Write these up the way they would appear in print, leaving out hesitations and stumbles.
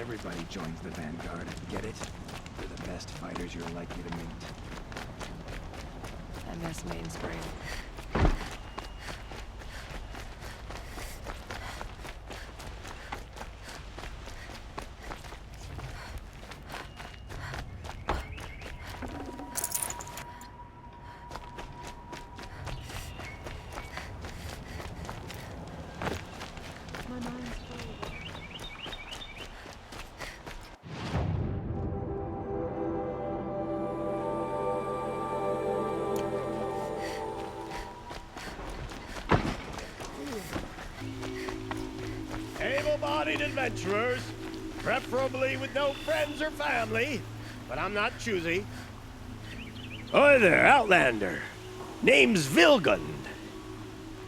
everybody joins the Vanguard. Get it? They're the best fighters you're likely to meet. MS Mainspring. Able-bodied adventurers, preferably with no friends or family, but I'm not choosy. Hi there, Outlander. Name's Vilgund.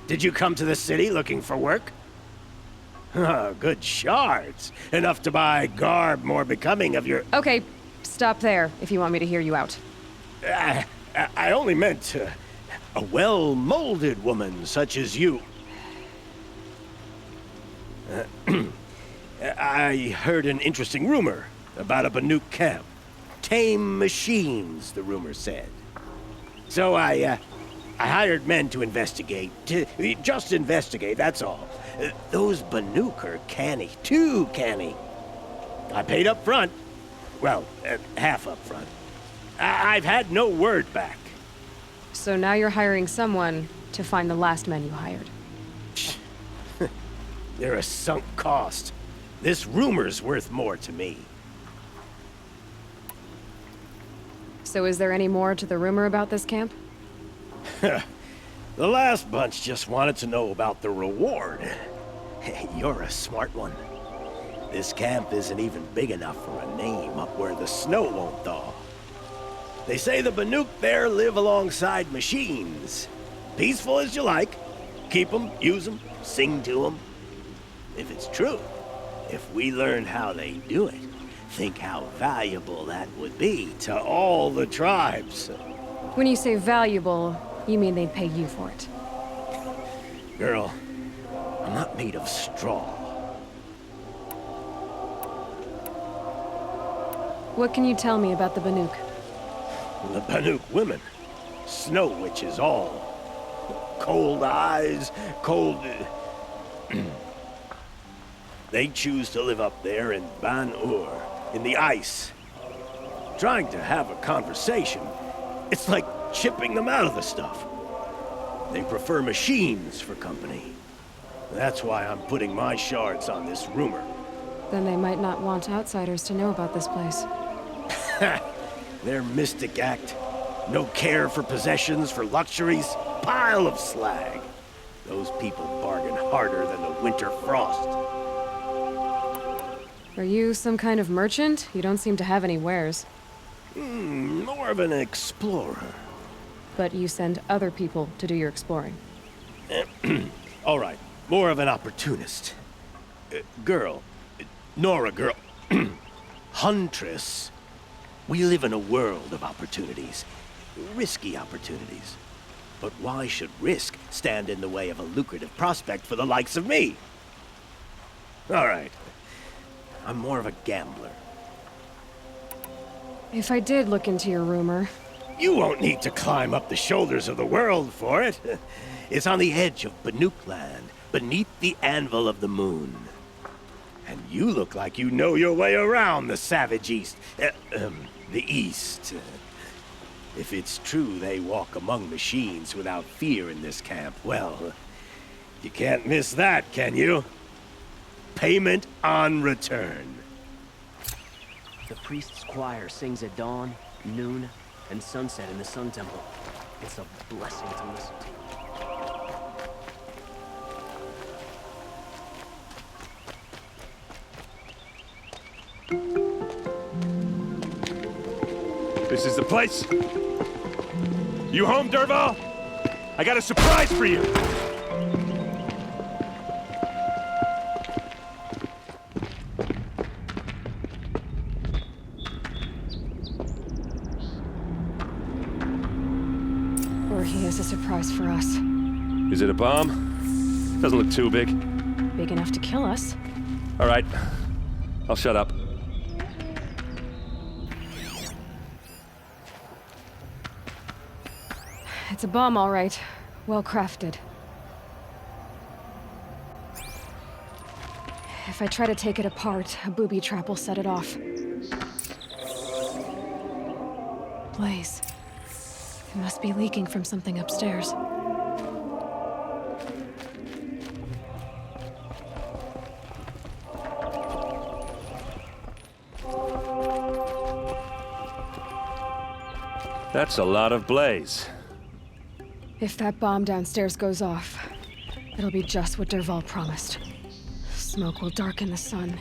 Did you come to the city looking for work? Good shards. Enough to buy garb more becoming of your... Okay, stop there if you want me to hear you out. I only meant a well-molded woman such as you. I heard an interesting rumor about a Banuk camp. Tame machines, the rumor said. So I hired men to investigate. Just investigate, that's all. Those Banuk are canny, too canny. I paid up front. Well, half up front. I've had no word back. So now you're hiring someone to find the last men you hired. They're a sunk cost. This rumor's worth more to me. So is there any more to the rumor about this camp? The last bunch just wanted to know about the reward. Hey, you're a smart one. This camp isn't even big enough for a name up where the snow won't thaw. They say the Banuk there live alongside machines. Peaceful as you like. Keep them, use them, sing to them. If it's true, if we learned how they do it, think how valuable that would be to all the tribes. When you say valuable, you mean they'd pay you for it. Girl, I'm not made of straw. What can you tell me about the Banuk? The Banuk women, snow witches all. Cold eyes, cold... They choose to live up there in Ban-Ur, in the ice. Trying to have a conversation, it's like chipping them out of the stuff. They prefer machines for company. That's why I'm putting my shards on this rumor. Then they might not want outsiders to know about this place. Their mystic act. No care for possessions, for luxuries. Pile of slag. Those people bargain harder than the winter frost. Are you some kind of merchant? You don't seem to have any wares. More of an explorer. But you send other people to do your exploring. All right, more of an opportunist. Girl. Nora girl. Huntress. We live in a world of opportunities. Risky opportunities. But why should risk stand in the way of a lucrative prospect for the likes of me? All right. I'm more of a gambler. If I did look into your rumor... You won't need to climb up the shoulders of the world for it. It's on the edge of Banuk land, beneath the anvil of the moon. And you look like you know your way around the savage east. The east. If it's true they walk among machines without fear in this camp, well, you can't miss that, can you? Payment on return. The priest's choir sings at dawn, noon, and sunset in the Sun Temple. It's a blessing to listen to. This is the place? You home, Dervahl? I got a surprise for you! Or he has a surprise for us. Is it a bomb? Doesn't look too big. Big enough to kill us. All right. I'll shut up. It's a bomb, all right. Well crafted. If I try to take it apart, a booby trap will set it off. Blaze. It must be leaking from something upstairs. That's a lot of blaze. If that bomb downstairs goes off, it'll be just what Dervahl promised. Smoke will darken the sun.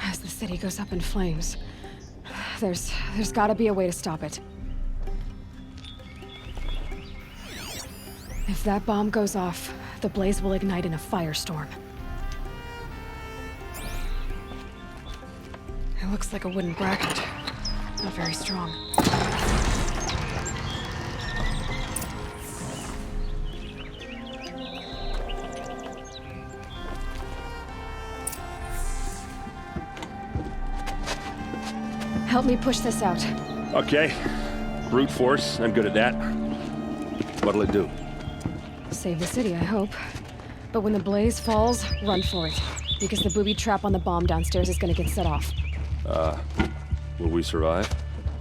As the city goes up in flames, there's gotta be a way to stop it. If that bomb goes off, the blaze will ignite in a firestorm. It looks like a wooden bracket. Not very strong. Help me push this out. Okay. Brute force, I'm good at that. What'll it do? Save the city, I hope. But when the blaze falls, run for it. Because the booby trap on the bomb downstairs is gonna get set off. Will we survive?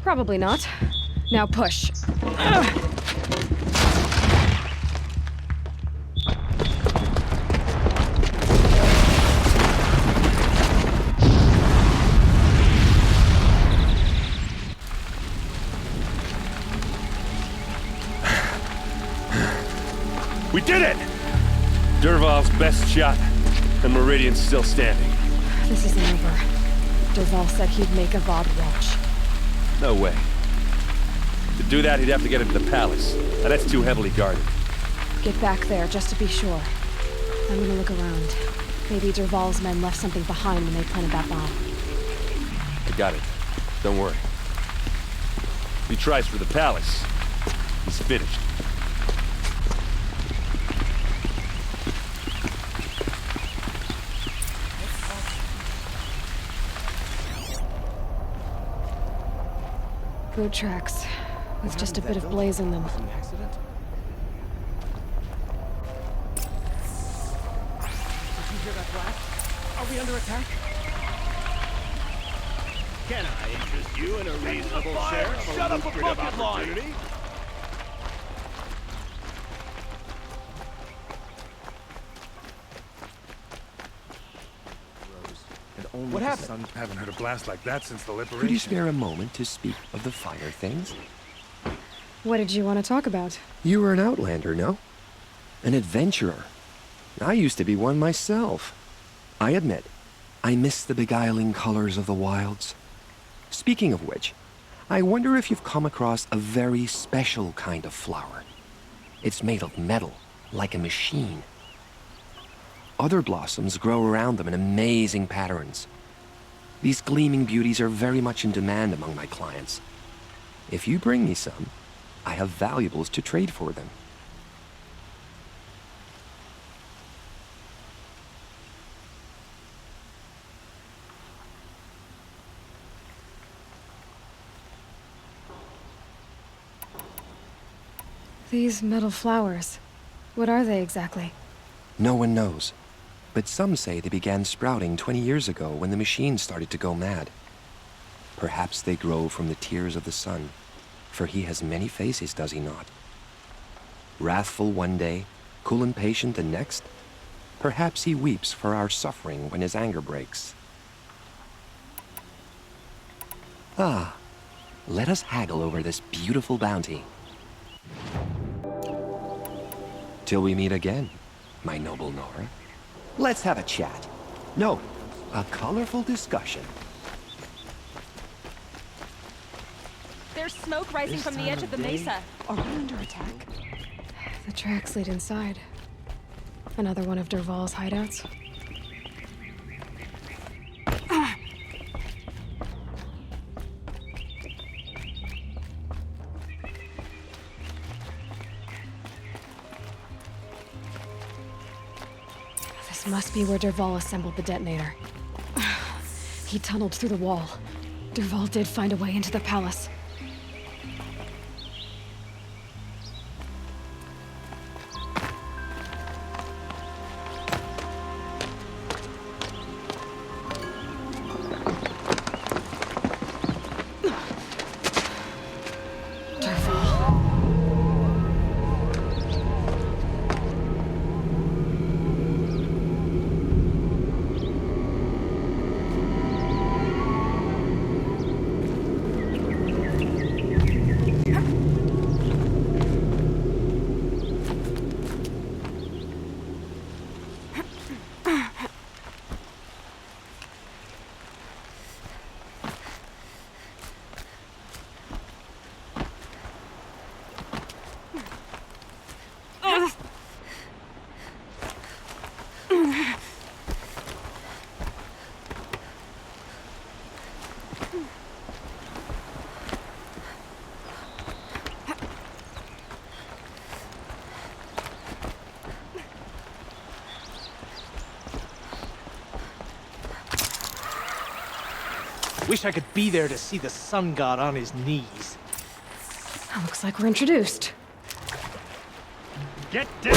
Probably not. Now push. We did it! Dervahl's best shot, and Meridian's still standing. This isn't over. Dervahl said he'd make a VOD watch. No way. To do that, he'd have to get into the palace, and that's too heavily guarded. Get back there, just to be sure. I'm gonna look around. Maybe Dervahl's men left something behind when they planted that bomb. I got it. Don't worry. If he tries for the palace, he's finished. Boot tracks, with just a bit of blaze in them. An accident? Did you hear that blast? Are we under attack? Can I interest you in a reasonable share of Shut a up a lucrative bucket line! opportunity? What happened? Haven't heard a blast like that since the liberation. Could you spare a moment to speak of the finer things? What did you want to talk about? You were an outlander, no? An adventurer. I used to be one myself. I admit, I miss the beguiling colors of the wilds. Speaking of which, I wonder if you've come across a very special kind of flower. It's made of metal, like a machine. Other blossoms grow around them in amazing patterns. These gleaming beauties are very much in demand among my clients. If you bring me some, I have valuables to trade for them. These metal flowers. What are they exactly? No one knows, but some say they began sprouting 20 years ago when the machine started to go mad. Perhaps they grow from the tears of the sun, for he has many faces, does he not? Wrathful one day, cool and patient the next. Perhaps he weeps for our suffering when his anger breaks. Ah, let us haggle over this beautiful bounty. Till we meet again, my noble Nora. Let's have a chat. No, a colorful discussion. There's smoke rising from the edge of the mesa. Are we under attack? The tracks lead inside. Another one of Dervahl's hideouts. This must be where Dervahl assembled the detonator. He tunneled through the wall. Dervahl did find a way into the palace. Wish I could be there to see the sun god on his knees. Looks like we're introduced. Get down!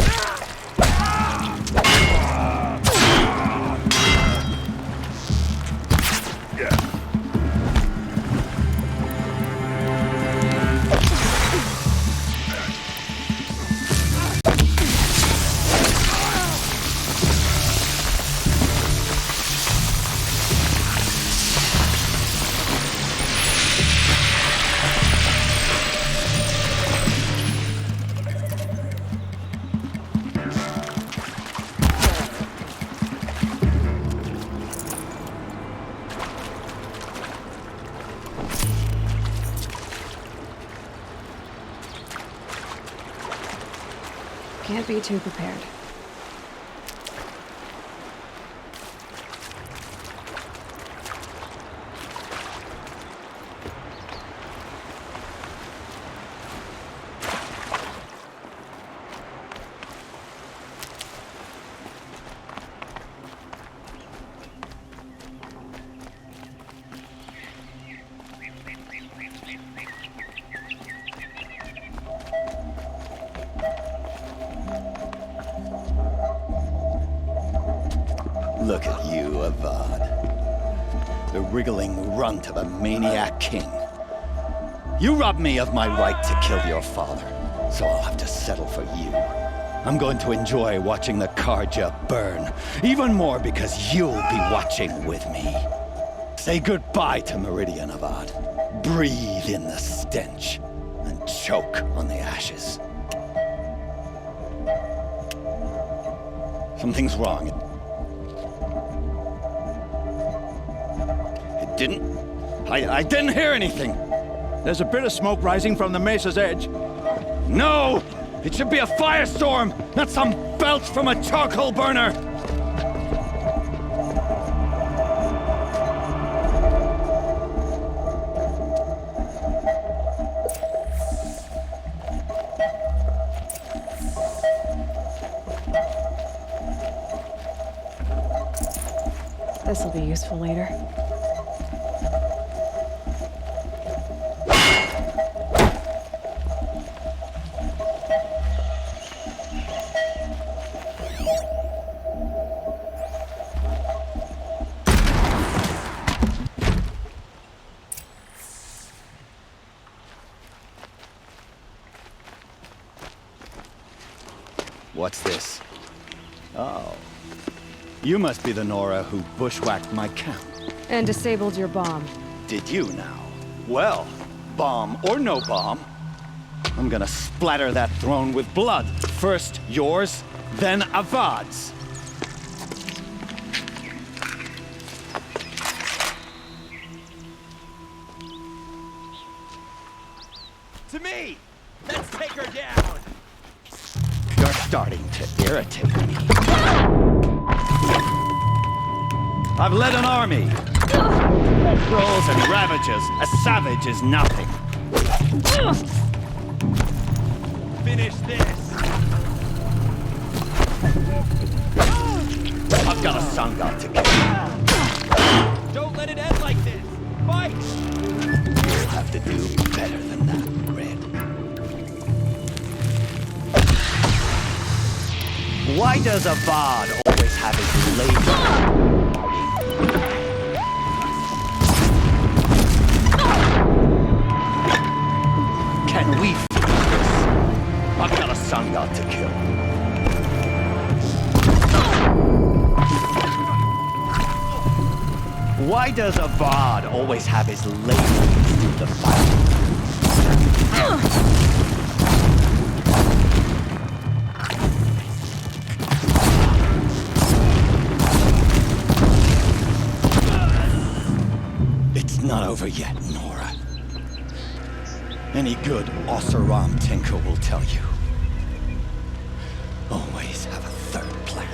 Can't be too prepared. Look at you, Avad. The wriggling runt of a maniac king. You robbed me of my right to kill your father, so I'll have to settle for you. I'm going to enjoy watching the Karja burn, even more because you'll be watching with me. Say goodbye to Meridian, Avad. Breathe in the stench, and choke on the ashes. Something's wrong. I didn't hear anything. There's a bit of smoke rising from the mesa's edge. No! It should be a firestorm, not some belch from a charcoal burner! This'll be useful later. What's this? Oh. You must be the Nora who bushwhacked my camp. And disabled your bomb. Did you now? Well, bomb or no bomb, I'm gonna splatter that throne with blood. First yours, then Avad's. To me! Let's take her down! You're starting to irritate me. I've led an army. Trolls and ravages. A savage is nothing. Finish this! I've got a sun god to kill. Don't let it end like this! Fight! You'll have to do better than that, Red. Why does Avad always have his lady? Can we fix this? I've got a sun god to kill. Why does Avad always have his ladies do the fighting? It's not over yet, Nora. Any good Oseram tinker will tell you. Always have a third plan.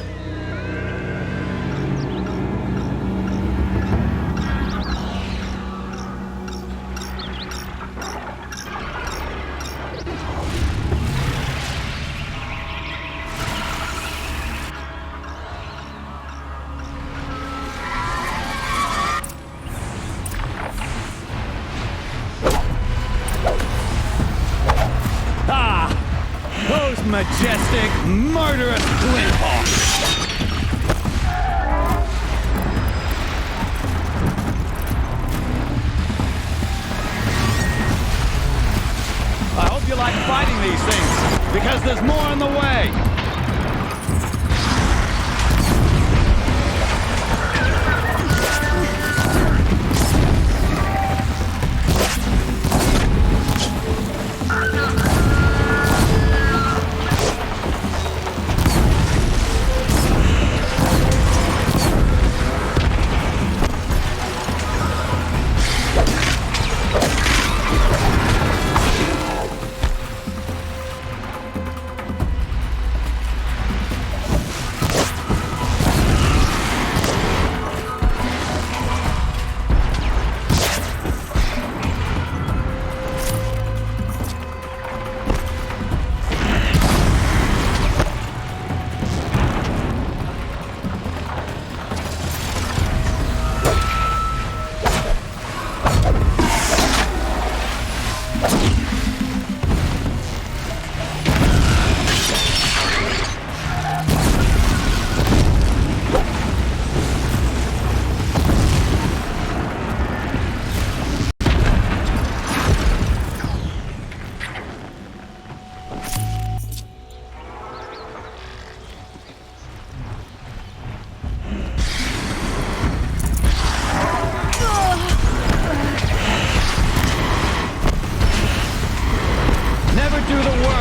most majestic, murderous Flint Hawk! I hope you like fighting these things, because there's more on the way!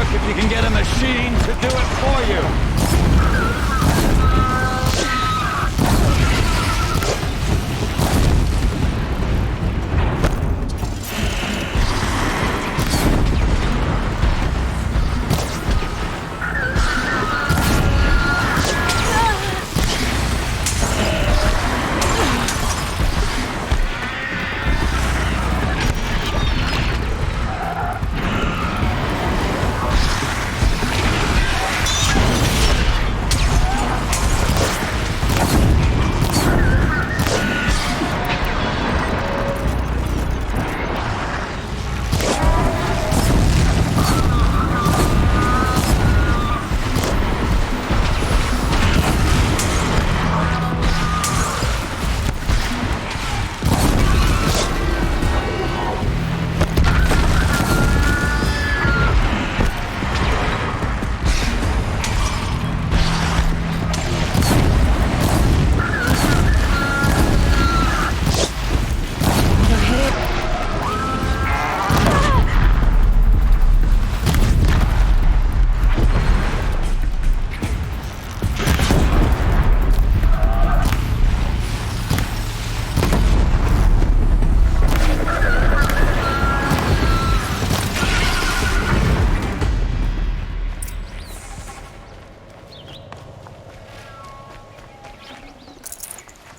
If you can get a machine to do it for you.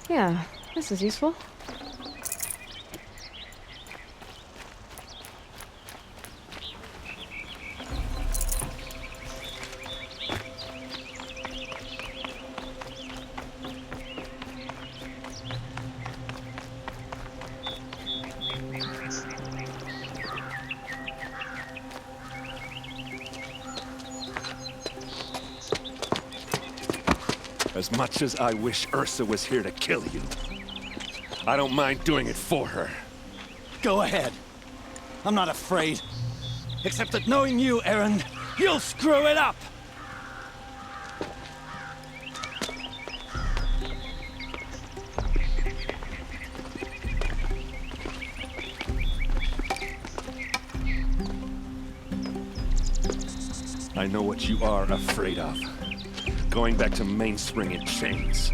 Yeah, this is useful. As much as I wish Ursa was here to kill you, I don't mind doing it for her. Go ahead. I'm not afraid. Except that knowing you, Aaron, you'll screw it up! I know what you are afraid of. Going back to Mainspring in chains.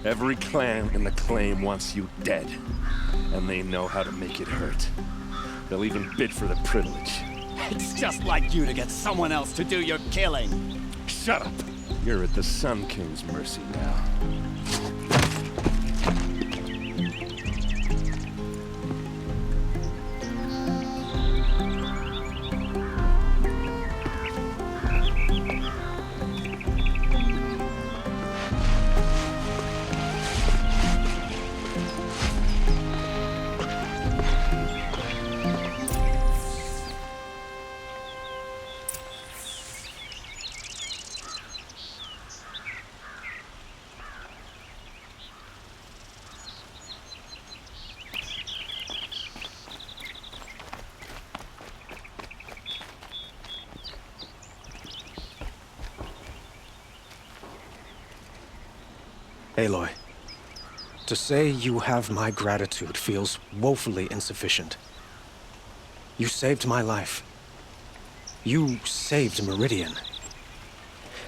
Every clan in the claim wants you dead, and they know how to make it hurt. They'll even bid for the privilege. It's just like you to get someone else to do your killing. Shut up! You're at the Sun King's mercy now. Aloy, to say you have my gratitude feels woefully insufficient. You saved my life. You saved Meridian.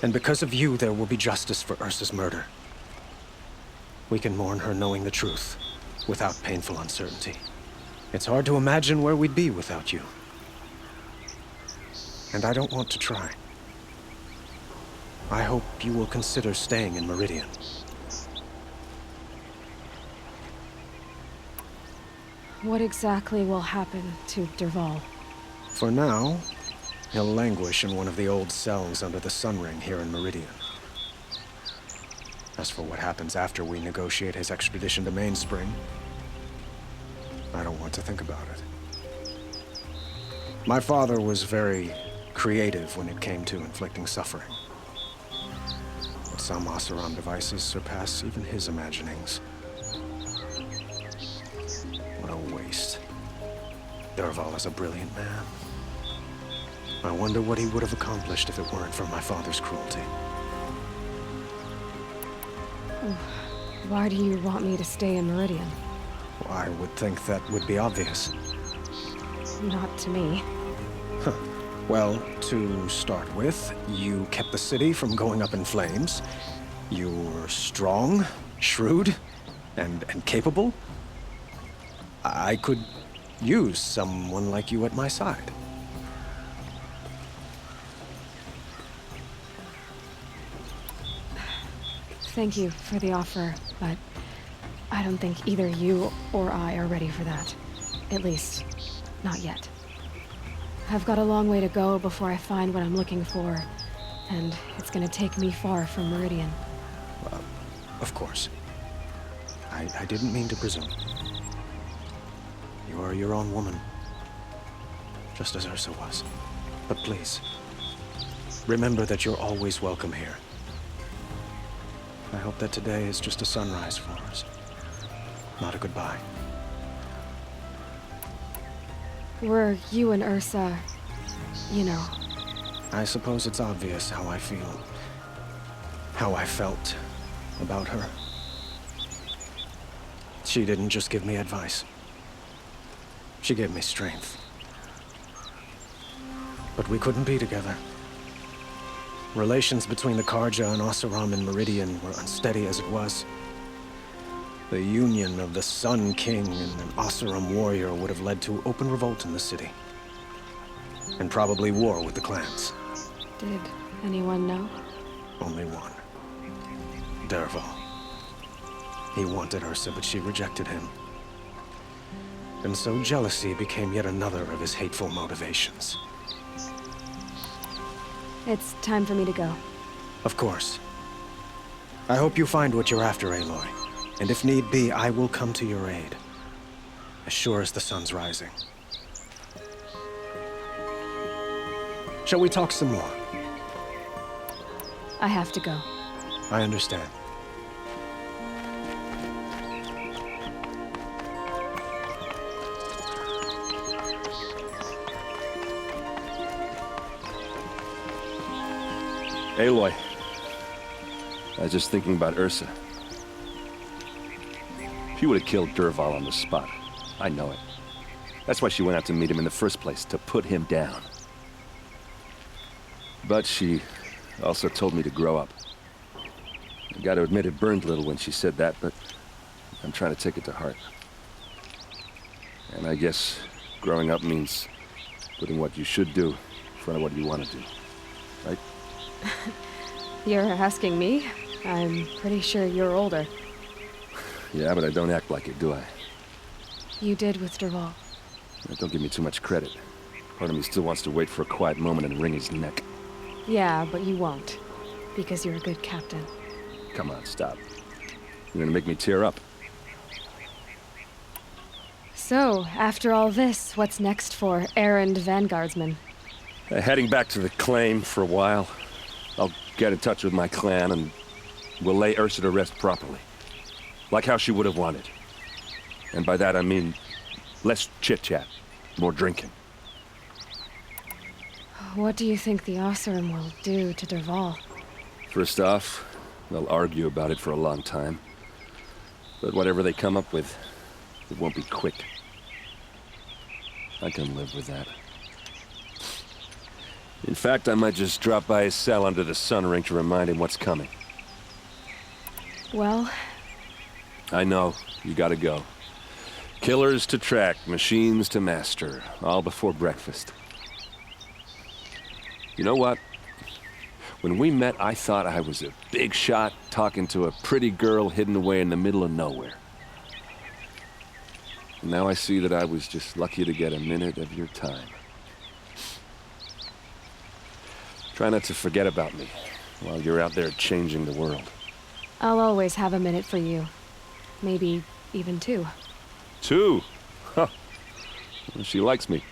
And because of you, there will be justice for Ursa's murder. We can mourn her knowing the truth, without painful uncertainty. It's hard to imagine where we'd be without you. And I don't want to try. I hope you will consider staying in Meridian. What exactly will happen to Dervahl? For now, he'll languish in one of the old cells under the Sun Ring here in Meridian. As for what happens after we negotiate his extradition to Mainspring, I don't want to think about it. My father was very creative when it came to inflicting suffering. But some Oseram devices surpass even his imaginings. What a waste. Dervahl is a brilliant man. I wonder what he would have accomplished if it weren't for my father's cruelty. Why do you want me to stay in Meridian? I would think that would be obvious. Not to me. Huh. Well, to start with, you kept the city from going up in flames. You were strong, shrewd, and capable. I could use someone like you at my side. Thank you for the offer, but I don't think either you or I are ready for that. At least, not yet. I've got a long way to go before I find what I'm looking for, and it's gonna take me far from Meridian. Of course. I didn't mean to presume. You're your own woman, just as Ursa was. But please, remember that you're always welcome here. I hope that today is just a sunrise for us, not a goodbye. Were you and Ursa, you know... I suppose it's obvious how I feel, how I felt about her. She didn't just give me advice. She gave me strength. But we couldn't be together. Relations between the Karja and Oseram and Meridian were unsteady as it was. The union of the Sun King and an Oseram warrior would have led to open revolt in the city. And probably war with the clans. Did anyone know? Only one. Dervahl. He wanted Ursa, but she rejected him. And so jealousy became yet another of his hateful motivations. It's time for me to go. Of course. I hope you find what you're after, Aloy. And if need be, I will come to your aid. As sure as the sun's rising. Shall we talk some more? I have to go. I understand. Aloy, I was just thinking about Ursa. She would have killed Dervahl on the spot. I know it. That's why she went out to meet him in the first place, to put him down. But she also told me to grow up. I gotta admit it burned a little when she said that, but I'm trying to take it to heart. And I guess growing up means putting what you should do in front of what you want to do, right? You're asking me? I'm pretty sure you're older. Yeah, but I don't act like it, do I? You did with Dervahl. Don't give me too much credit. Part of me still wants to wait for a quiet moment and wring his neck. Yeah, but you won't. Because you're a good captain. Come on, stop. You're gonna make me tear up. So, after all this, what's next for errand vanguardsman? Heading back to the claim for a while. I'll get in touch with my clan and we'll lay Ursa to rest properly. Like how she would have wanted. And by that I mean less chit-chat, more drinking. What do you think the Oseram will do to Dervahl? First off, They'll argue about it for a long time. But whatever they come up with, it won't be quick. I can live with that. In fact, I might just drop by his cell under the sun ring to remind him what's coming. Well... I know. You gotta go. Killers to track, machines to master, all before breakfast. You know what? When we met, I thought I was a big shot talking to a pretty girl hidden away in the middle of nowhere. And now I see that I was just lucky to get a minute of your time. Try not to forget about me while you're out there changing the world. I'll always have a minute for you. Maybe even two. Two? Huh. Well, she likes me.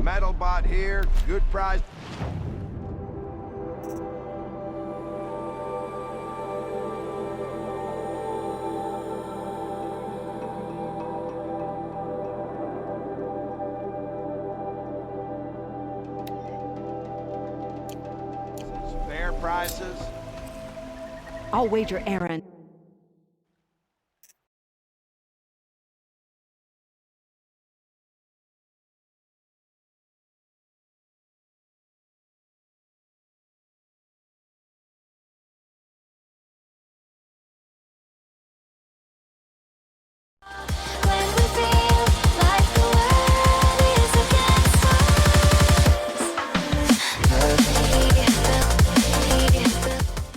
Metalbot here, good price. fair prices? I'll wager Aaron